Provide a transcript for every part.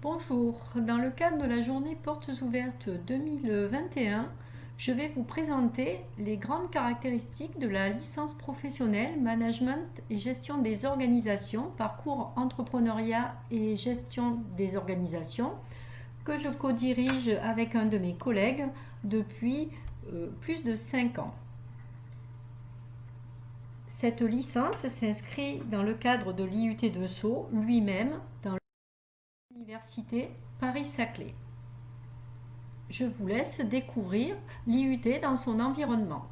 Bonjour, dans le cadre de la journée Portes ouvertes 2021, je vais vous présenter les grandes caractéristiques de la licence professionnelle Management et gestion des organisations, parcours entrepreneuriat et gestion des organisations, que je co-dirige avec un de mes collègues depuis plus de 5 ans. Cette licence s'inscrit dans le cadre de l'IUT de Sceaux lui-même, dans l'université Paris-Saclay. Je vous laisse découvrir l'IUT dans son environnement.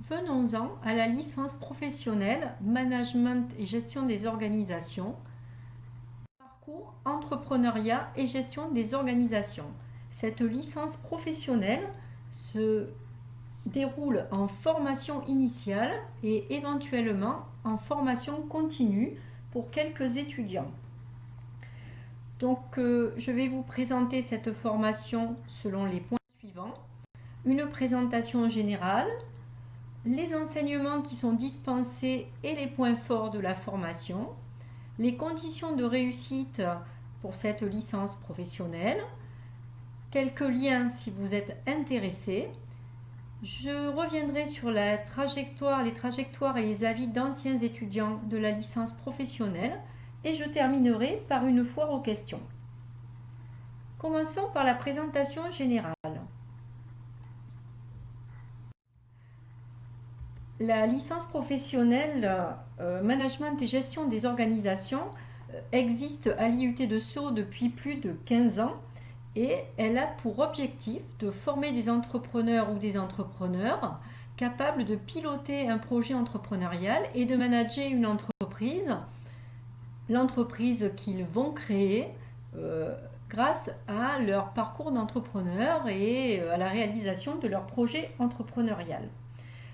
Venons-en à la licence professionnelle Management et gestion des organisations, parcours entrepreneuriat et gestion des organisations. Cette licence professionnelle se déroule en formation initiale et éventuellement en formation continue pour quelques étudiants. Donc, je vais vous présenter cette formation selon les points suivants. Une présentation générale, les enseignements qui sont dispensés et les points forts de la formation, les conditions de réussite pour cette licence professionnelle, quelques liens si vous êtes intéressé. Je reviendrai sur les trajectoires et les avis d'anciens étudiants de la licence professionnelle et je terminerai par une foire aux questions. Commençons par la présentation générale. La licence professionnelle Management et gestion des organisations existe à l'IUT de Sceaux depuis plus de 15 ans et elle a pour objectif de former des entrepreneurs ou des entrepreneurs capables de piloter un projet entrepreneurial et de manager une entreprise, l'entreprise qu'ils vont créer grâce à leur parcours d'entrepreneur et à la réalisation de leur projet entrepreneurial.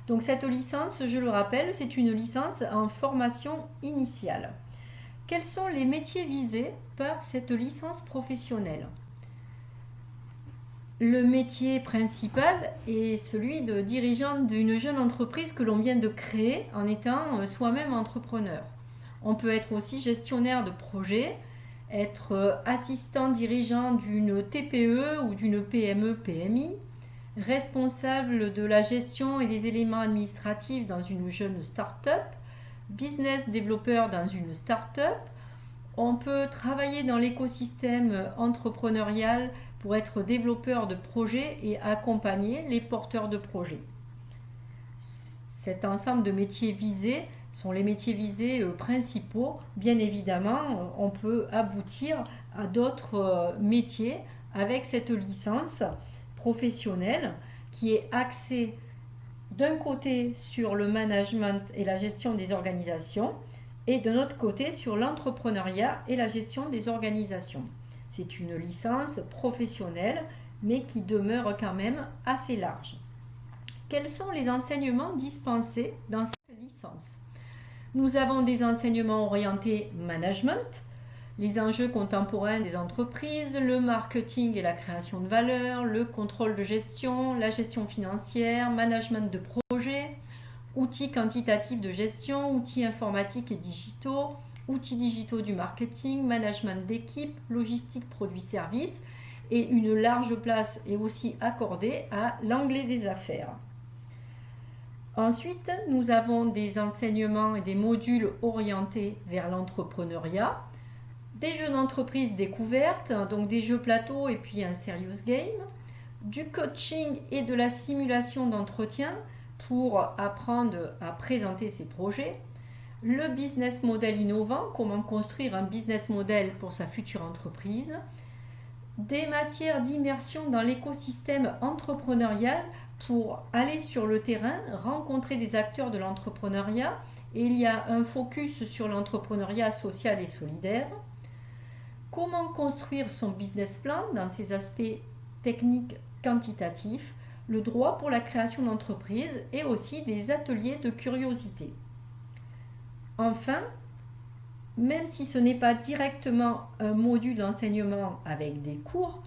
Donc cette licence, je le rappelle, c'est une licence en formation initiale. Quels sont les métiers visés par cette licence professionnelle ? Le métier principal est celui de dirigeant d'une jeune entreprise que l'on vient de créer en étant soi-même entrepreneur. On peut être aussi gestionnaire de projet, être assistant dirigeant d'une TPE ou d'une PME-PMI, responsable de la gestion et des éléments administratifs dans une jeune start-up, business développeur dans une start-up. On peut travailler dans l'écosystème entrepreneurial pour être développeur de projets et accompagner les porteurs de projets. Cet ensemble de métiers visés sont les métiers visés principaux. Bien évidemment, on peut aboutir à d'autres métiers avec cette licence professionnelle qui est axée d'un côté sur le management et la gestion des organisations et de l'autre côté sur l'entrepreneuriat et la gestion des organisations. C'est une licence professionnelle mais qui demeure quand même assez large. Quels sont les enseignements dispensés dans cette licence ? Nous avons des enseignements orientés management, les enjeux contemporains des entreprises, le marketing et la création de valeur, le contrôle de gestion, la gestion financière, management de projet, outils quantitatifs de gestion, outils informatiques et digitaux, outils digitaux du marketing, management d'équipe, logistique, produits, services, et une large place est aussi accordée à l'anglais des affaires. Ensuite, nous avons des enseignements et des modules orientés vers l'entrepreneuriat, des jeux d'entreprise découvertes, donc des jeux plateau et puis un serious game, du coaching et de la simulation d'entretien pour apprendre à présenter ses projets, le business model innovant, comment construire un business model pour sa future entreprise, des matières d'immersion dans l'écosystème entrepreneurial pour aller sur le terrain, rencontrer des acteurs de l'entrepreneuriat, et il y a un focus sur l'entrepreneuriat social et solidaire. Comment construire son business plan dans ses aspects techniques quantitatifs, le droit pour la création d'entreprise et aussi des ateliers de curiosité. Enfin, même si ce n'est pas directement un module d'enseignement avec des cours,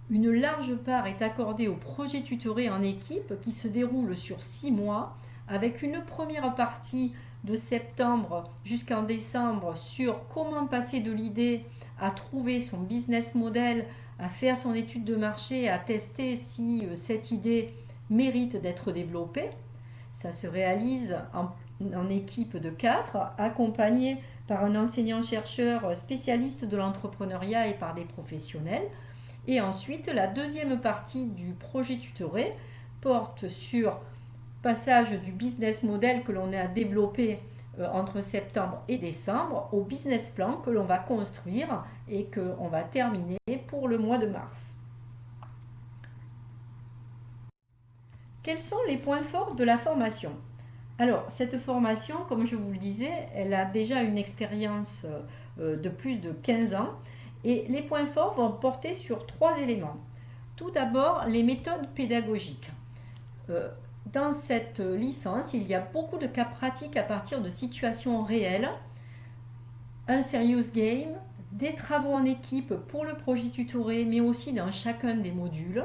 une large part est accordée au projet tutoré en équipe qui se déroule sur 6 mois, avec une première partie de septembre jusqu'en décembre sur comment passer de l'idée à trouver son business model, à faire son étude de marché, à tester si cette idée mérite d'être développée. Ça se réalise en équipe de 4, accompagné par un enseignant-chercheur spécialiste de l'entrepreneuriat et par des professionnels. Et ensuite, la deuxième partie du projet tutoré porte sur passage du business model que l'on a développé entre septembre et décembre au business plan que l'on va construire et qu'on va terminer pour le mois de mars. Quels sont les points forts de la formation ? Alors, cette formation, comme je vous le disais, elle a déjà une expérience de plus de 15 ans et les points forts vont porter sur 3 éléments. Tout d'abord, les méthodes pédagogiques. Dans cette licence, il y a beaucoup de cas pratiques à partir de situations réelles, un serious game, des travaux en équipe pour le projet tutoré, mais aussi dans chacun des modules.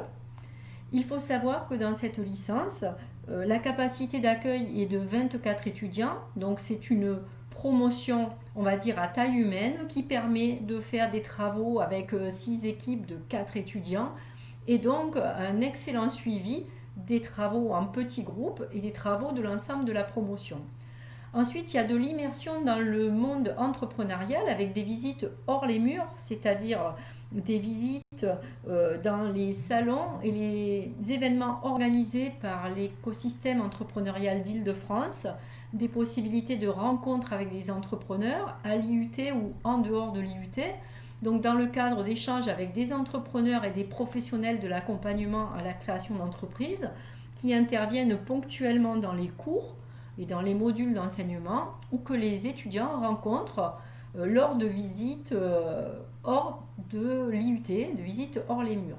Il faut savoir que dans cette licence, la capacité d'accueil est de 24 étudiants, donc c'est une promotion, on va dire, à taille humaine qui permet de faire des travaux avec 6 équipes de 4 étudiants et donc un excellent suivi des travaux en petits groupes et des travaux de l'ensemble de la promotion. Ensuite, il y a de l'immersion dans le monde entrepreneurial avec des visites hors les murs, c'est-à-dire des visites dans les salons et les événements organisés par l'écosystème entrepreneurial d'Île-de-France, des possibilités de rencontres avec des entrepreneurs à l'IUT ou en dehors de l'IUT, donc dans le cadre d'échanges avec des entrepreneurs et des professionnels de l'accompagnement à la création d'entreprises qui interviennent ponctuellement dans les cours et dans les modules d'enseignement ou que les étudiants rencontrent lors de visites hors de l'IUT, de visites hors les murs.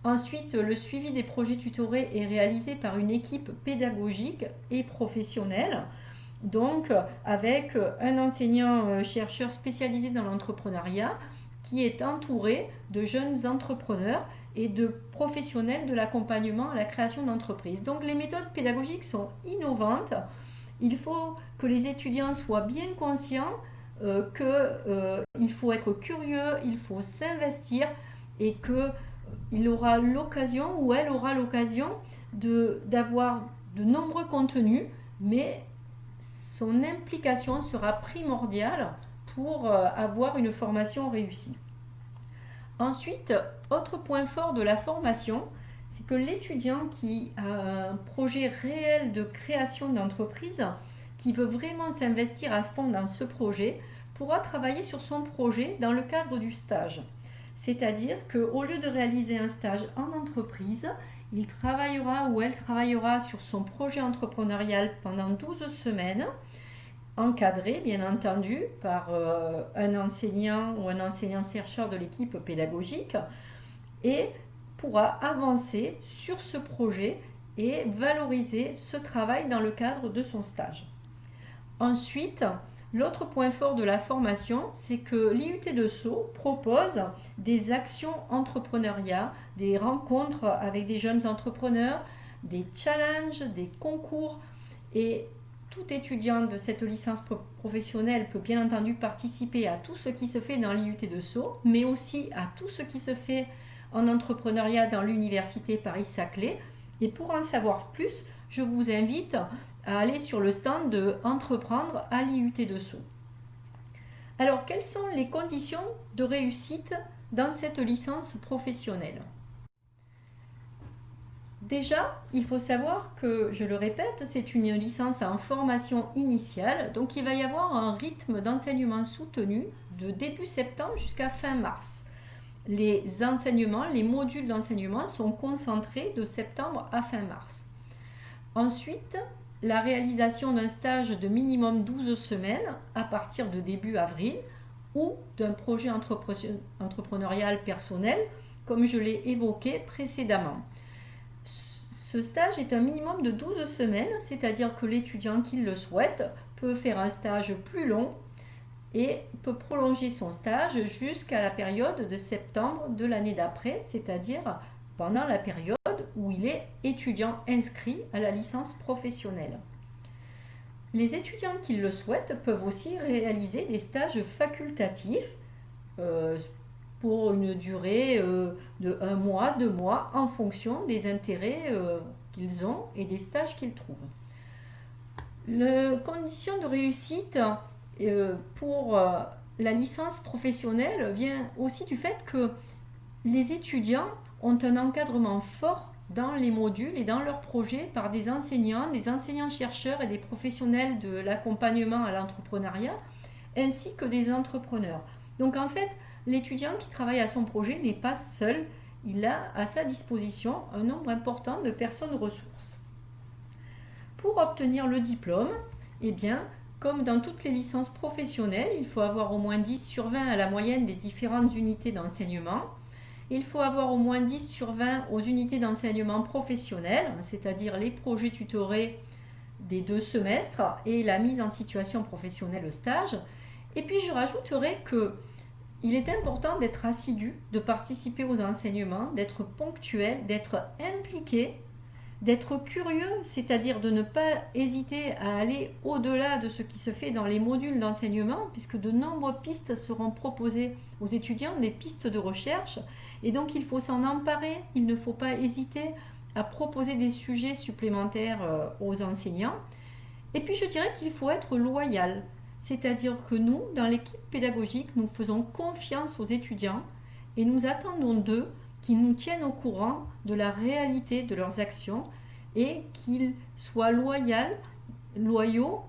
Ensuite, le suivi des projets tutorés est réalisé par une équipe pédagogique et professionnelle, donc avec un enseignant-chercheur spécialisé dans l'entrepreneuriat qui est entouré de jeunes entrepreneurs et de professionnels de l'accompagnement à la création d'entreprises. Donc les méthodes pédagogiques sont innovantes. Il faut que les étudiants soient bien conscients qu'il faut être curieux, il faut s'investir et qu'il aura l'occasion ou elle aura l'occasion d'avoir de nombreux contenus, mais son implication sera primordiale pour avoir une formation réussie. Ensuite, autre point fort de la formation, c'est que l'étudiant qui a un projet réel de création d'entreprise, qui veut vraiment s'investir à fond dans ce projet, pourra travailler sur son projet dans le cadre du stage. C'est-à-dire qu'au lieu de réaliser un stage en entreprise, il travaillera ou elle travaillera sur son projet entrepreneurial pendant 12 semaines, encadré bien entendu par un enseignant ou un enseignant-chercheur de l'équipe pédagogique et pourra avancer sur ce projet et valoriser ce travail dans le cadre de son stage. Ensuite, l'autre point fort de la formation, c'est que l'IUT de Sceaux propose des actions entrepreneuriat, des rencontres avec des jeunes entrepreneurs, des challenges, des concours et tout étudiant de cette licence professionnelle peut bien entendu participer à tout ce qui se fait dans l'IUT de Sceaux, mais aussi à tout ce qui se fait en entrepreneuriat dans l'université Paris-Saclay. Et pour en savoir plus, je vous invite à aller sur le stand de Entreprendre à l'IUT de Sceaux. Alors, quelles sont les conditions de réussite dans cette licence professionnelle ? Déjà, il faut savoir que, je le répète, c'est une licence en formation initiale, donc il va y avoir un rythme d'enseignement soutenu de début septembre jusqu'à fin mars. Les enseignements, les modules d'enseignement sont concentrés de septembre à fin mars. Ensuite, la réalisation d'un stage de minimum 12 semaines à partir de début avril ou d'un projet entrepreneurial personnel, comme je l'ai évoqué précédemment. Ce stage est un minimum de 12 semaines, c'est-à-dire que l'étudiant qui le souhaite peut faire un stage plus long et peut prolonger son stage jusqu'à la période de septembre de l'année d'après, c'est-à-dire pendant la période où il est étudiant inscrit à la licence professionnelle. Les étudiants qui le souhaitent peuvent aussi réaliser des stages facultatifs pour une durée de 1 mois, 2 mois, en fonction des intérêts qu'ils ont et des stages qu'ils trouvent. Les conditions de réussite pour la licence professionnelle vient aussi du fait que les étudiants ont un encadrement fort dans les modules et dans leurs projets par des enseignants-chercheurs et des professionnels de l'accompagnement à l'entrepreneuriat, ainsi que des entrepreneurs. Donc en fait, l'étudiant qui travaille à son projet n'est pas seul, il a à sa disposition un nombre important de personnes ressources. Pour obtenir le diplôme, eh bien, comme dans toutes les licences professionnelles, il faut avoir au moins 10 sur 20 à la moyenne des différentes unités d'enseignement. Il faut avoir au moins 10 sur 20 aux unités d'enseignement professionnel, c'est-à-dire les projets tutorés des 2 semestres et la mise en situation professionnelle stage. Et puis je rajouterai qu'il est important d'être assidu, de participer aux enseignements, d'être ponctuel, d'être impliqué, d'être curieux, c'est-à-dire de ne pas hésiter à aller au-delà de ce qui se fait dans les modules d'enseignement, puisque de nombreuses pistes seront proposées aux étudiants, des pistes de recherche, et donc il faut s'en emparer, il ne faut pas hésiter à proposer des sujets supplémentaires aux enseignants. Et puis je dirais qu'il faut être loyal, c'est-à-dire que nous, dans l'équipe pédagogique, nous faisons confiance aux étudiants et nous attendons d'eux qu'ils nous tiennent au courant de la réalité de leurs actions et qu'ils soient loyaux,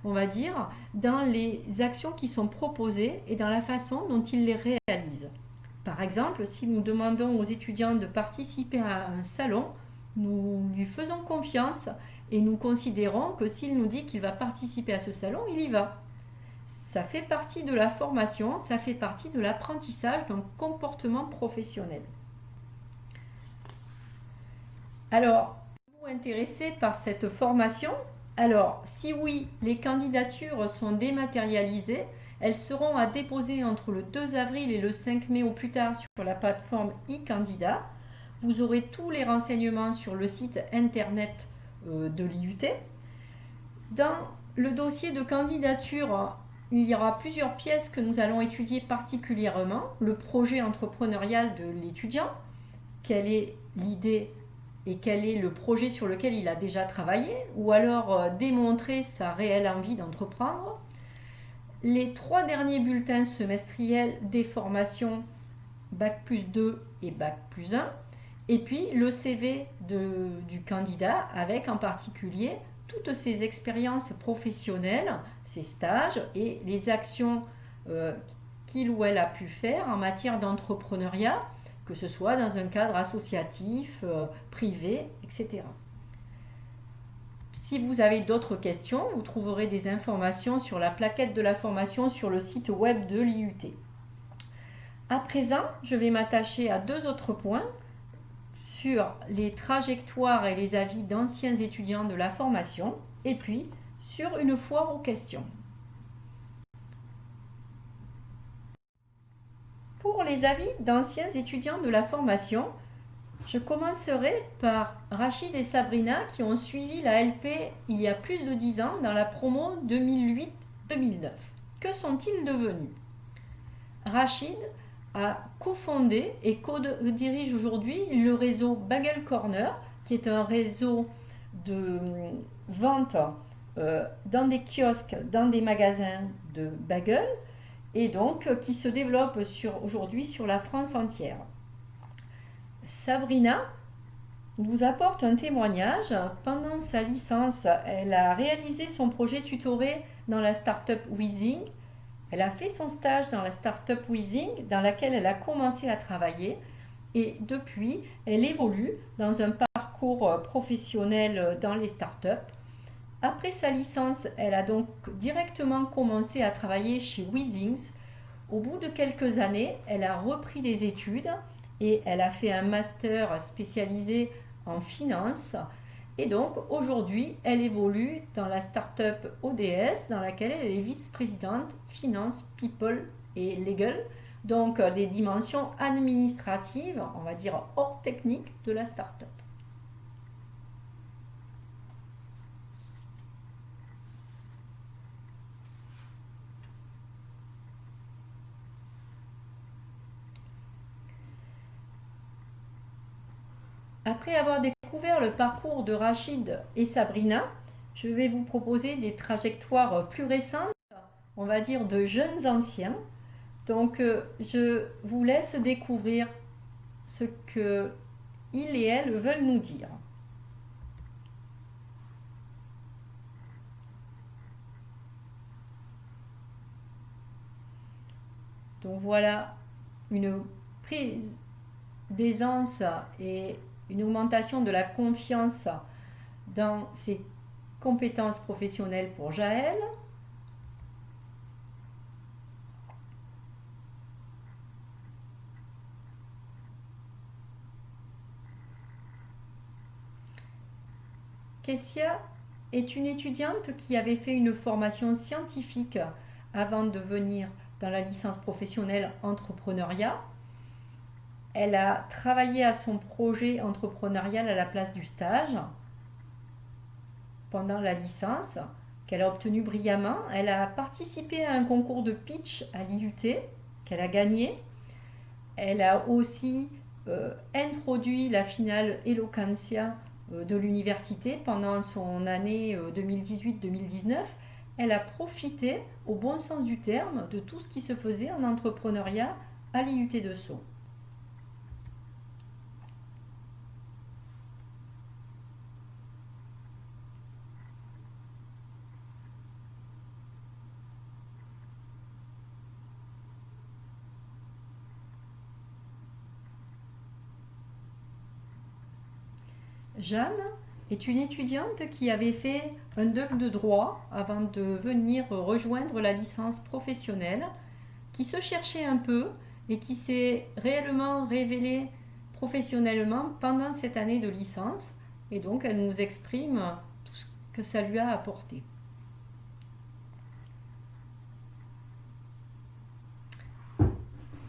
on va dire, dans les actions qui sont proposées et dans la façon dont ils les réalisent. Par exemple, si nous demandons aux étudiants de participer à un salon, nous lui faisons confiance et nous considérons que s'il nous dit qu'il va participer à ce salon, il y va. Ça fait partie de la formation, ça fait partie de l'apprentissage d'un comportement professionnel. Alors, êtes-vous intéressé par cette formation? Alors, si oui, les candidatures sont dématérialisées. Elles seront à déposer entre le 2 avril et le 5 mai au plus tard sur la plateforme e-candidat. Vous aurez tous les renseignements sur le site internet de l'IUT. Dans le dossier de candidature, il y aura plusieurs pièces que nous allons étudier particulièrement. Le projet entrepreneurial de l'étudiant, quelle est l'idée et quel est le projet sur lequel il a déjà travaillé, ou alors démontrer sa réelle envie d'entreprendre. Les 3 derniers bulletins semestriels des formations Bac+2 et Bac+1, et puis le CV du candidat avec en particulier toutes ses expériences professionnelles, ses stages et les actions qu'il ou elle a pu faire en matière d'entrepreneuriat, que ce soit dans un cadre associatif, privé, etc. Si vous avez d'autres questions, vous trouverez des informations sur la plaquette de la formation sur le site web de l'IUT. À présent, je vais m'attacher à 2 autres points sur les trajectoires et les avis d'anciens étudiants de la formation et puis sur une foire aux questions. Pour les avis d'anciens étudiants de la formation, je commencerai par Rachid et Sabrina qui ont suivi la LP il y a plus de 10 ans dans la promo 2008-2009. Que sont-ils devenus? Rachid a cofondé et co-dirige aujourd'hui le réseau Bagel Corner, qui est un réseau de vente dans des kiosques, dans des magasins de bagels, et donc qui se développe aujourd'hui sur la France entière. Sabrina nous apporte un témoignage. Pendant sa licence, elle a réalisé son projet tutoré dans la start-up Weezing. Elle a fait son stage dans la start-up Weezing, dans laquelle elle a commencé à travailler. Et depuis, elle évolue dans un parcours professionnel dans les start-up. Après sa licence, elle a donc directement commencé à travailler chez Weezings. Au bout de quelques années, elle a repris des études et elle a fait un master spécialisé en finance. Et donc aujourd'hui, elle évolue dans la start-up ODS dans laquelle elle est vice-présidente finance, people et legal. Donc des dimensions administratives, on va dire hors technique de la start-up. Après avoir découvert le parcours de Rachid et Sabrina, je vais vous proposer des trajectoires plus récentes, on va dire de jeunes anciens. Donc je vous laisse découvrir ce que ils et elles veulent nous dire. Donc voilà une prise d'aisance et une augmentation de la confiance dans ses compétences professionnelles pour Jaël. Kessia est une étudiante qui avait fait une formation scientifique avant de venir dans la licence professionnelle entrepreneuriat. Elle a travaillé à son projet entrepreneurial à la place du stage pendant la licence qu'elle a obtenu brillamment. Elle a participé à un concours de pitch à l'IUT qu'elle a gagné. Elle a aussi introduit la finale Eloquentia de l'université pendant son année 2018-2019. Elle a profité, au bon sens du terme, de tout ce qui se faisait en entrepreneuriat à l'IUT de Sceaux. Jeanne est une étudiante qui avait fait un DUC de droit avant de venir rejoindre la licence professionnelle, qui se cherchait un peu et qui s'est réellement révélée professionnellement pendant cette année de licence. Et donc elle nous exprime tout ce que ça lui a apporté.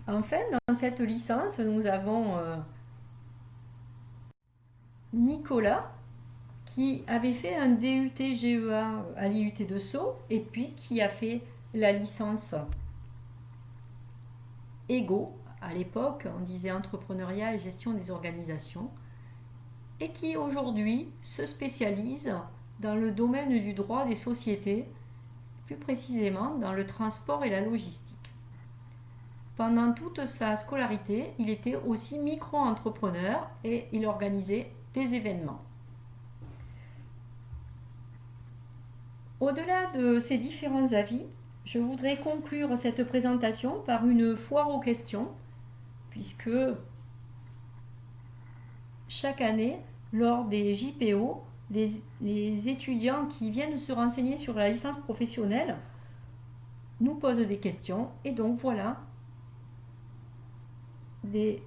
Enfin, dans cette licence, nous avons Nicolas qui avait fait un DUT GEA à l'IUT de Sceaux et puis qui a fait la licence EGO, à l'époque on disait entrepreneuriat et gestion des organisations, et qui aujourd'hui se spécialise dans le domaine du droit des sociétés, plus précisément dans le transport et la logistique. Pendant toute sa scolarité, il était aussi micro-entrepreneur et il organisait des événements. Au-delà de ces différents avis, je voudrais conclure cette présentation par une foire aux questions, puisque chaque année, lors des JPO, les étudiants qui viennent se renseigner sur la licence professionnelle nous posent des questions, et donc voilà des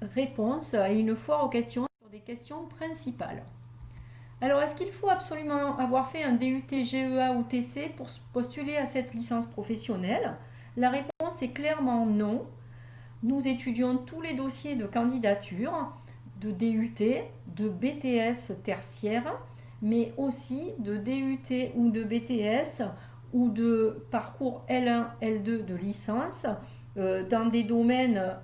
réponses à une foire aux questions sur des questions principales. Alors, est-ce qu'il faut absolument avoir fait un DUT GEA ou TC pour postuler à cette licence professionnelle? La réponse est clairement non. Nous étudions tous les dossiers de candidature, de DUT, de BTS tertiaire, mais aussi de DUT ou de BTS ou de parcours L1, L2 de licence dans des domaines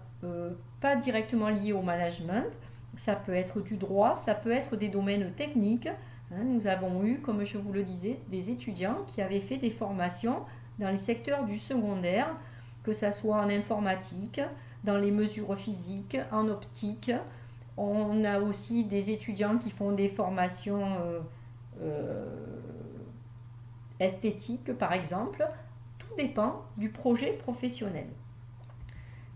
pas directement liés au management. Ça peut être du droit, ça peut être des domaines techniques. Nous avons eu, comme je vous le disais, des étudiants qui avaient fait des formations dans les secteurs du secondaire, que ce soit en informatique, dans les mesures physiques, en optique. On a aussi des étudiants qui font des formations esthétiques, par exemple. Tout dépend du projet professionnel.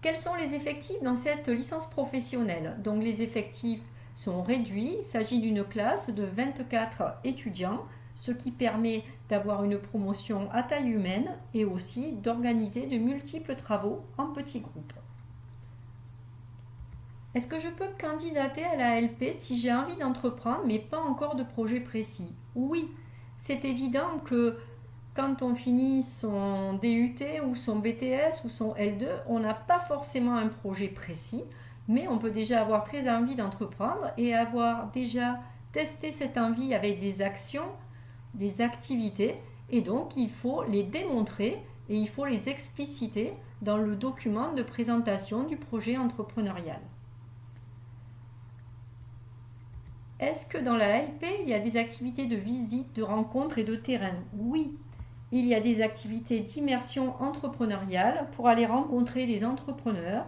Quels sont les effectifs dans cette licence professionnelle? Donc les effectifs sont réduits, il s'agit d'une classe de 24 étudiants, ce qui permet d'avoir une promotion à taille humaine et aussi d'organiser de multiples travaux en petits groupes. Est-ce que je peux candidater à la LP si j'ai envie d'entreprendre mais pas encore de projet précis? Oui, c'est évident que quand on finit son DUT ou son BTS ou son L2, on n'a pas forcément un projet précis, mais on peut déjà avoir très envie d'entreprendre et avoir déjà testé cette envie avec des actions, des activités, et donc il faut les démontrer et il faut les expliciter dans le document de présentation du projet entrepreneurial. Est-ce que dans la LP, il y a des activités de visite, de rencontre et de terrain? Oui, il y a des activités d'immersion entrepreneuriale pour aller rencontrer des entrepreneurs,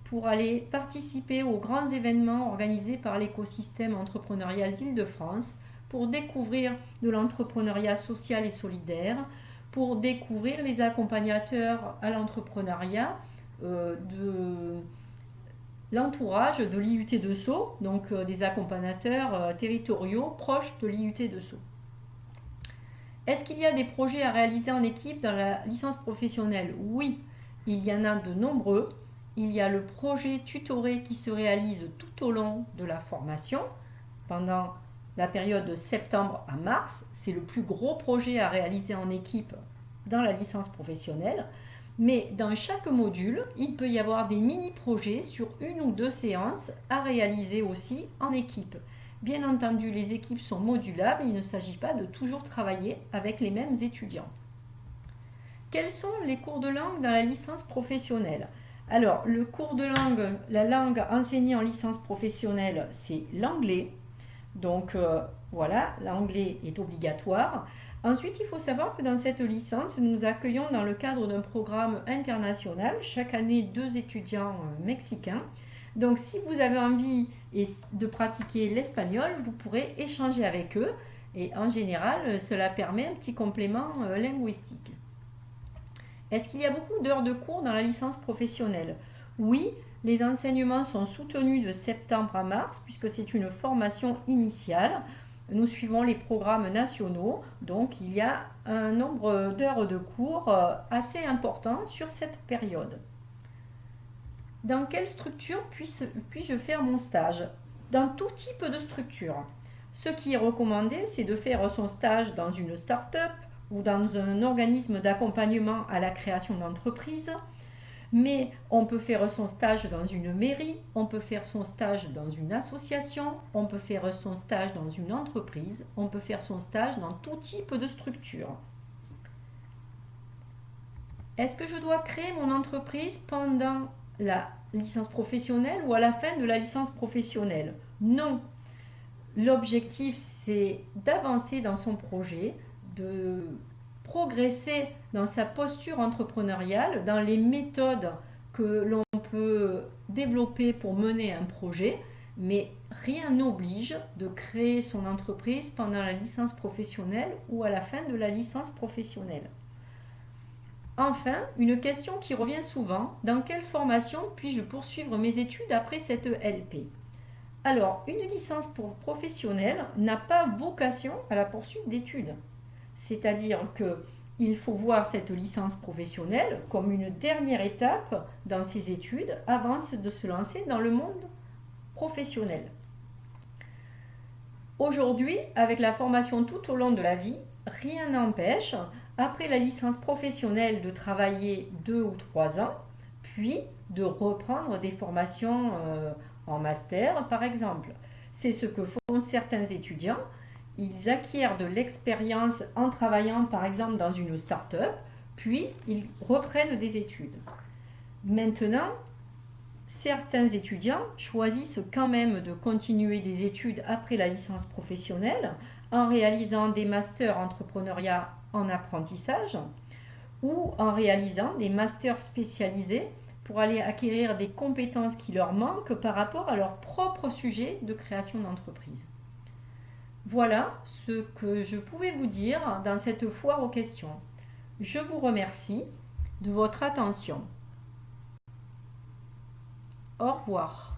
pour aller participer aux grands événements organisés par l'écosystème entrepreneurial d'Île-de-France, pour découvrir de l'entrepreneuriat social et solidaire, pour découvrir les accompagnateurs à l'entrepreneuriat de l'entourage de l'IUT de Sceaux, donc des accompagnateurs territoriaux proches de l'IUT de Sceaux. Est-ce qu'il y a des projets à réaliser en équipe dans la licence professionnelle? Oui, il y en a de nombreux. Il y a le projet tutoré qui se réalise tout au long de la formation, pendant la période de septembre à mars. C'est le plus gros projet à réaliser en équipe dans la licence professionnelle. Mais dans chaque module, il peut y avoir des mini-projets sur 1 ou 2 séances à réaliser aussi en équipe. Bien entendu, les équipes sont modulables, il ne s'agit pas de toujours travailler avec les mêmes étudiants. Quels sont les cours de langue dans la licence professionnelle? Alors, le cours de langue, la langue enseignée en licence professionnelle, c'est l'anglais. Donc voilà, l'anglais est obligatoire. Ensuite, il faut savoir que dans cette licence, nous accueillons dans le cadre d'un programme international chaque année 2 étudiants mexicains. Donc si vous avez envie de pratiquer l'espagnol, vous pourrez échanger avec eux et en général, cela permet un petit complément linguistique. Est-ce qu'il y a beaucoup d'heures de cours dans la licence professionnelle? Oui, les enseignements sont soutenus de septembre à mars puisque c'est une formation initiale. Nous suivons les programmes nationaux, donc il y a un nombre d'heures de cours assez important sur cette période. Dans quelle structure puis-je faire mon stage? Dans tout type de structure. Ce qui est recommandé, c'est de faire son stage dans une start-up ou dans un organisme d'accompagnement à la création d'entreprise. Mais on peut faire son stage dans une mairie, on peut faire son stage dans une association, on peut faire son stage dans une entreprise, on peut faire son stage dans tout type de structure. Est-ce que je dois créer mon entreprise pendant la licence professionnelle ou à la fin de la licence professionnelle? Non. L'objectif, c'est d'avancer dans son projet, de progresser dans sa posture entrepreneuriale, dans les méthodes que l'on peut développer pour mener un projet, mais rien n'oblige de créer son entreprise pendant la licence professionnelle ou à la fin de la licence professionnelle. Enfin, une question qui revient souvent, dans quelle formation puis-je poursuivre mes études après cette LP? Alors, une licence professionnelle n'a pas vocation à la poursuite d'études. C'est-à-dire qu'il faut voir cette licence professionnelle comme une dernière étape dans ses études avant de se lancer dans le monde professionnel. Aujourd'hui, avec la formation tout au long de la vie, rien n'empêche, après la licence professionnelle, de travailler 2 ou 3 ans, puis de reprendre des formations en master, par exemple. C'est ce que font certains étudiants. Ils acquièrent de l'expérience en travaillant, par exemple, dans une start-up, puis ils reprennent des études. Maintenant, certains étudiants choisissent quand même de continuer des études après la licence professionnelle en réalisant des masters entrepreneuriat en apprentissage ou en réalisant des masters spécialisés pour aller acquérir des compétences qui leur manquent par rapport à leur propre sujet de création d'entreprise. Voilà ce que je pouvais vous dire dans cette foire aux questions. Je vous remercie de votre attention. Au revoir.